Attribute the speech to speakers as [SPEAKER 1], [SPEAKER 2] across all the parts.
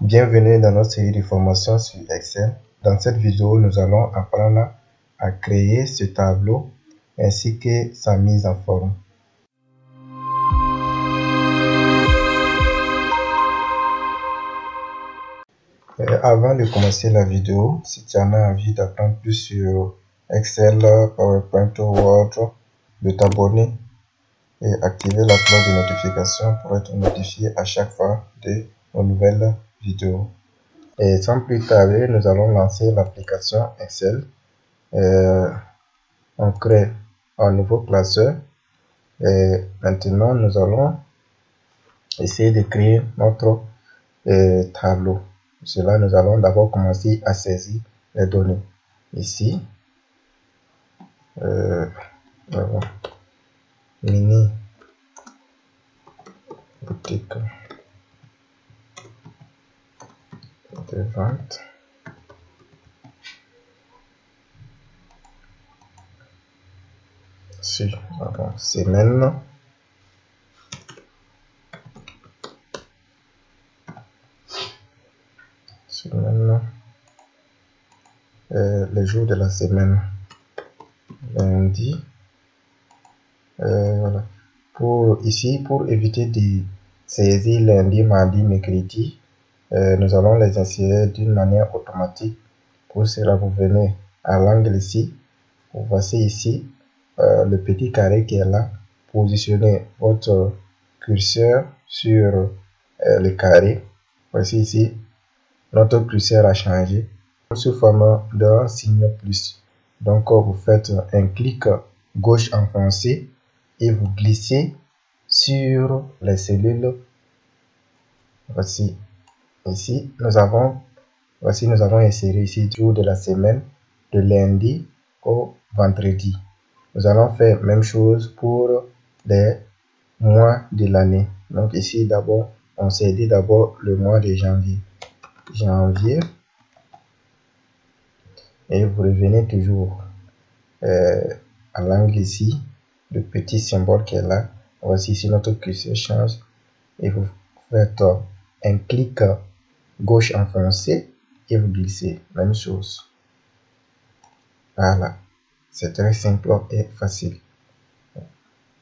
[SPEAKER 1] Bienvenue dans notre série de formations sur Excel. Dans cette vidéo, nous allons apprendre à créer ce tableau ainsi que sa mise en forme. Avant de commencer la vidéo, si tu en as envie d'apprendre plus sur Excel, PowerPoint ou Word, de t'abonner et activer la cloche de notification pour être notifié à chaque fois de nos nouvelles vidéos. Et sans plus tarder, nous allons lancer l'application Excel. On crée un nouveau classeur. Et maintenant, nous allons essayer de créer notre tableau. Pour cela, nous allons d'abord commencer à saisir les données. Ici, mini boutique de vente. Si, semaine. Les jours de la semaine. Lundi. Voilà. Pour éviter de saisir lundi, mardi, mercredi, nous allons les insérer d'une manière automatique. Pour cela, vous venez à l'angle ici. Vous voyez ici le petit carré qui est là. Positionnez votre curseur sur le carré. Voici ici, notre curseur a changé sous forme d'un signe plus. Donc, vous faites un clic gauche enfoncé et vous glissez sur les cellules. Voici ici, nous avons inséré ici jour de la semaine de lundi au vendredi. Nous allons faire même chose pour les mois de l'année. Donc ici d'abord, on saisit d'abord le mois de janvier. Et vous revenez toujours à l'angle ici, le petit symbole qui est là. Voici ici notre curseur change et vous faites un clic gauche enfoncé et vous glissez. Même chose. Voilà. C'est très simple et facile.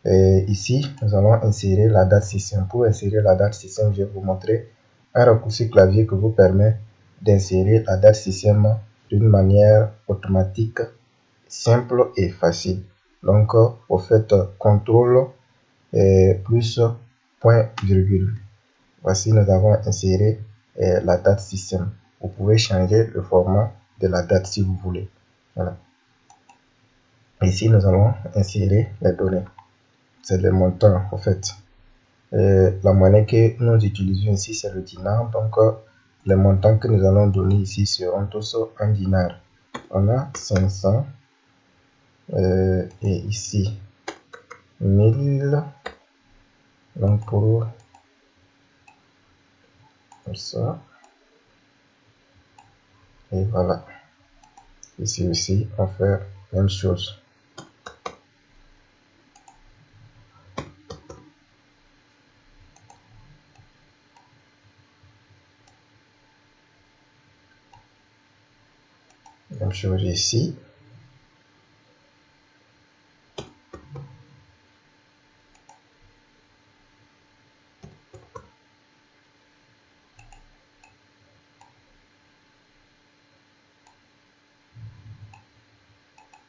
[SPEAKER 1] Et ici, nous allons insérer la date système. Pour insérer la date système, je vais vous montrer un raccourci clavier qui vous permet d'insérer la date système d'une manière automatique, simple et facile. Donc, vous faites CTRL plus point virgule. Voici, nous avons inséré la date système. Vous pouvez changer le format de la date si vous voulez. Voilà. Ici, nous allons insérer les données. C'est le montant, en fait. La monnaie que nous utilisons ici, c'est le dinar. Donc, les montants que nous allons donner ici seront tous en dinar. On a 500. Et ici, 1000. Donc, pour ça. Et voilà. Ici aussi, on fait la même chose. Même chose ici.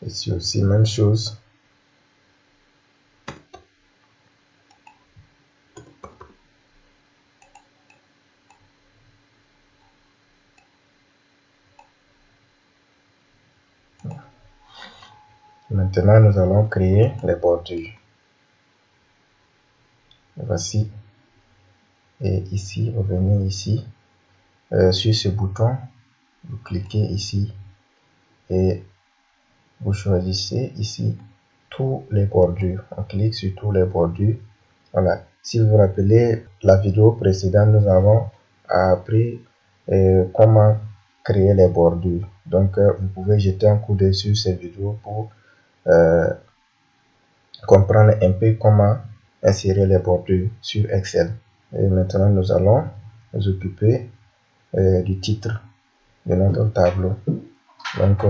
[SPEAKER 1] Ici aussi, même chose. Maintenant, nous allons créer les bordures. Voici. Et ici, vous venez ici. Sur ce bouton, vous cliquez ici. Et vous choisissez ici tous les bordures. On clique sur tous les bordures. Voilà. Si vous vous rappelez la vidéo précédente, nous avons appris comment créer les bordures. Donc, vous pouvez jeter un coup d'œil sur cette vidéo pour comprendre un peu comment insérer les bordures sur Excel. Et maintenant, nous allons nous occuper du titre de notre tableau. Donc,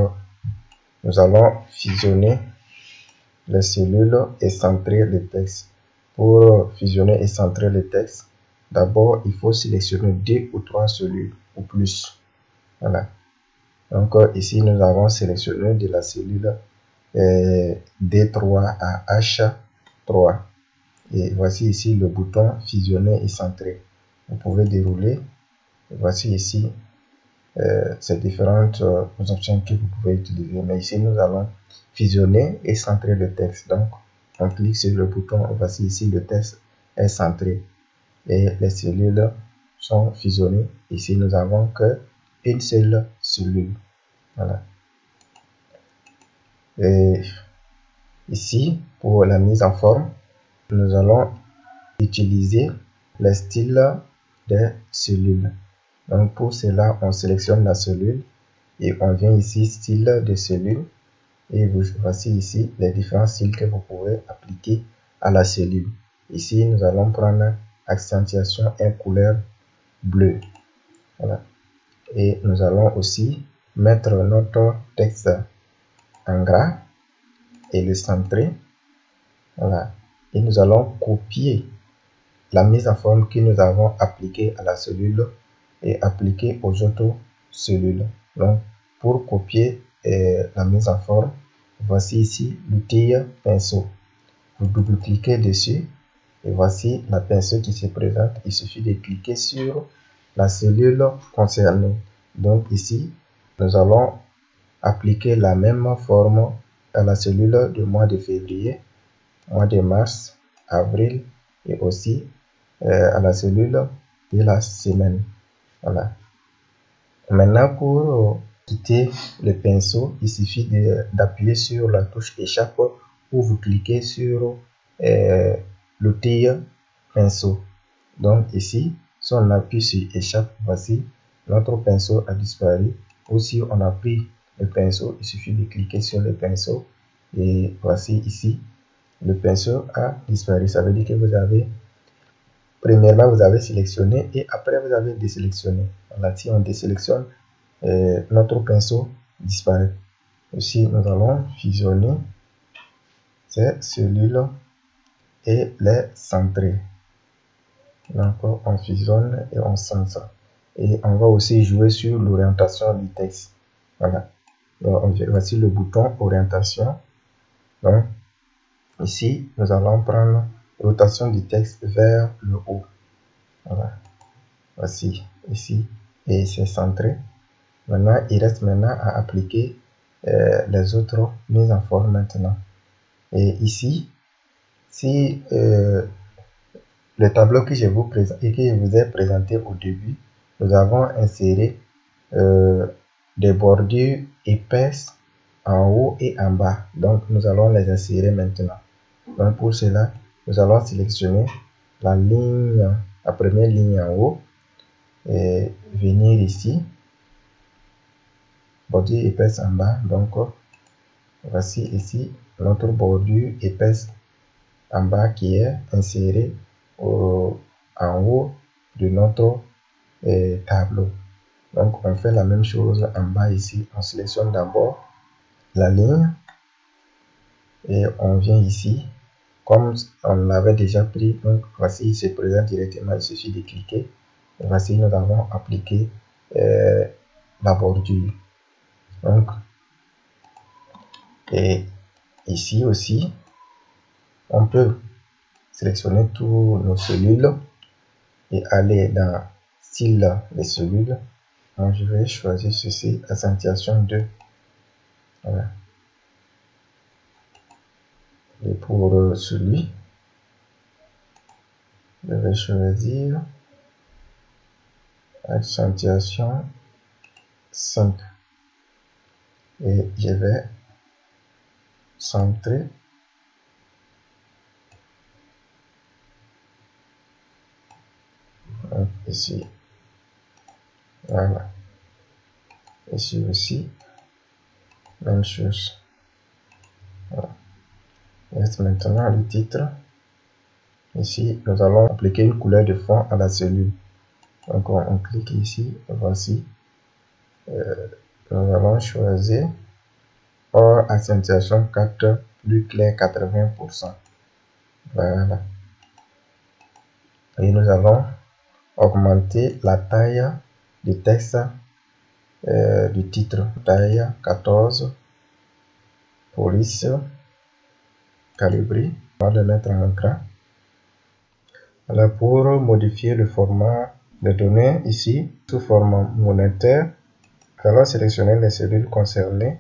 [SPEAKER 1] nous allons fusionner les cellules et centrer le texte. Pour fusionner et centrer le texte, d'abord, il faut sélectionner 2 ou 3 cellules ou plus. Voilà. Donc, ici, nous avons sélectionné de la cellule D3 à H3. Et voici ici le bouton fusionner et centrer. Vous pouvez dérouler. Et voici ici ces différentes options que vous pouvez utiliser. Mais ici, nous allons fusionner et centrer le texte. Donc, on clique sur le bouton. Voici ici, le texte est centré. Et les cellules sont fusionnées. Ici, nous avons qu'une seule cellule. Voilà. Et ici, pour la mise en forme, nous allons utiliser les styles des cellules. Donc pour cela, on sélectionne la cellule et on vient ici style de cellule et voici ici les différents styles que vous pouvez appliquer à la cellule. Ici, nous allons prendre accentuation et couleur bleue. Voilà. Et nous allons aussi mettre notre texte en gras et le centrer. Voilà. Et nous allons copier la mise en forme que nous avons appliquée à la cellule et appliquée aux autres cellules. Donc, pour copier la mise en forme, voici ici l'outil pinceau. Vous double-cliquez dessus et voici la pinceau qui se présente. Il suffit de cliquer sur la cellule concernée. Donc ici, nous allons appliquer la même forme à la cellule du mois de février, mois de mars, avril et aussi à la cellule de la semaine. Voilà. Maintenant, pour quitter le pinceau, il suffit d'appuyer sur la touche échappe ou vous cliquez sur l'outil pinceau. Donc ici, si on appuie sur échappe, voici notre pinceau a disparu. Ou si on a pris le pinceau, il suffit de cliquer sur le pinceau et voici ici le pinceau a disparu. Ça veut dire que vous avez premièrement vous avez sélectionné et après vous avez désélectionné. Voilà, si on désélectionne, notre pinceau disparaît. Ici nous allons fusionner ces cellules et les centrer. Donc on fusionne et on centre. Et on va aussi jouer sur l'orientation du texte. Voilà. Voici le bouton orientation. Donc ici nous allons prendre rotation du texte vers le haut. Voilà. Voici ici et c'est centré. Maintenant il reste maintenant à appliquer les autres mises en forme maintenant. Et ici, si le tableau que je vous ai présenté au début, nous avons inséré des bordures épaisses en haut et en bas. Donc nous allons les insérer maintenant. Donc pour cela, nous allons sélectionner la première ligne en haut et venir ici, bordure épaisse en bas. Donc voici ici notre bordure épaisse en bas qui est insérée en haut de notre tableau. Donc on fait la même chose en bas ici. On sélectionne d'abord la ligne et on vient ici. Comme on l'avait déjà pris, donc voici il se présente directement, il suffit de cliquer. Et voici nous avons appliqué la bordure. Donc et ici aussi on peut sélectionner tous nos cellules et aller dans style des cellules. Donc je vais choisir ceci, accentuation 2. Voilà. Et pour celui, je vais choisir accentuation 5 et je vais centrer ici. Voilà. Ici aussi, même chose. Voilà. Et maintenant le titre. Ici, nous allons appliquer une couleur de fond à la cellule. Donc on clique ici, voici. Nous allons choisir hors accentuation 4 plus clair 80%. Voilà. Et nous allons augmenter la taille du texte du titre. Taille 14, police, calibri. On va le mettre en écran. Alors pour modifier le format de données ici, sous format monétaire, nous allons sélectionner les cellules concernées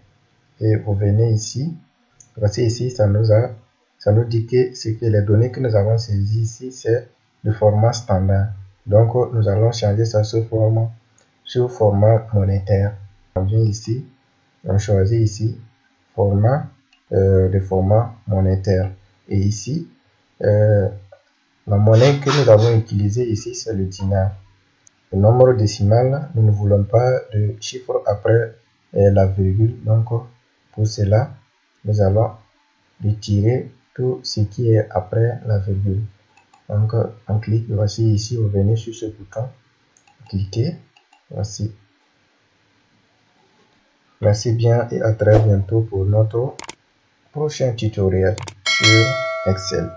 [SPEAKER 1] et vous venez ici. Voici ici, ça nous dit que les données que nous avons saisies ici, c'est le format standard. Donc nous allons changer ça sous format monétaire. On vient ici, on choisit ici format de format monétaire. Et ici, la monnaie que nous avons utilisée ici, c'est le dinar. Le nombre décimal, nous ne voulons pas de chiffre après la virgule. Donc, pour cela, nous allons retirer tout ce qui est après la virgule. Donc, on clique, voici ici, vous venez sur ce bouton, cliquez, voici. Merci bien et à très bientôt pour notre prochain tutoriel sur Excel.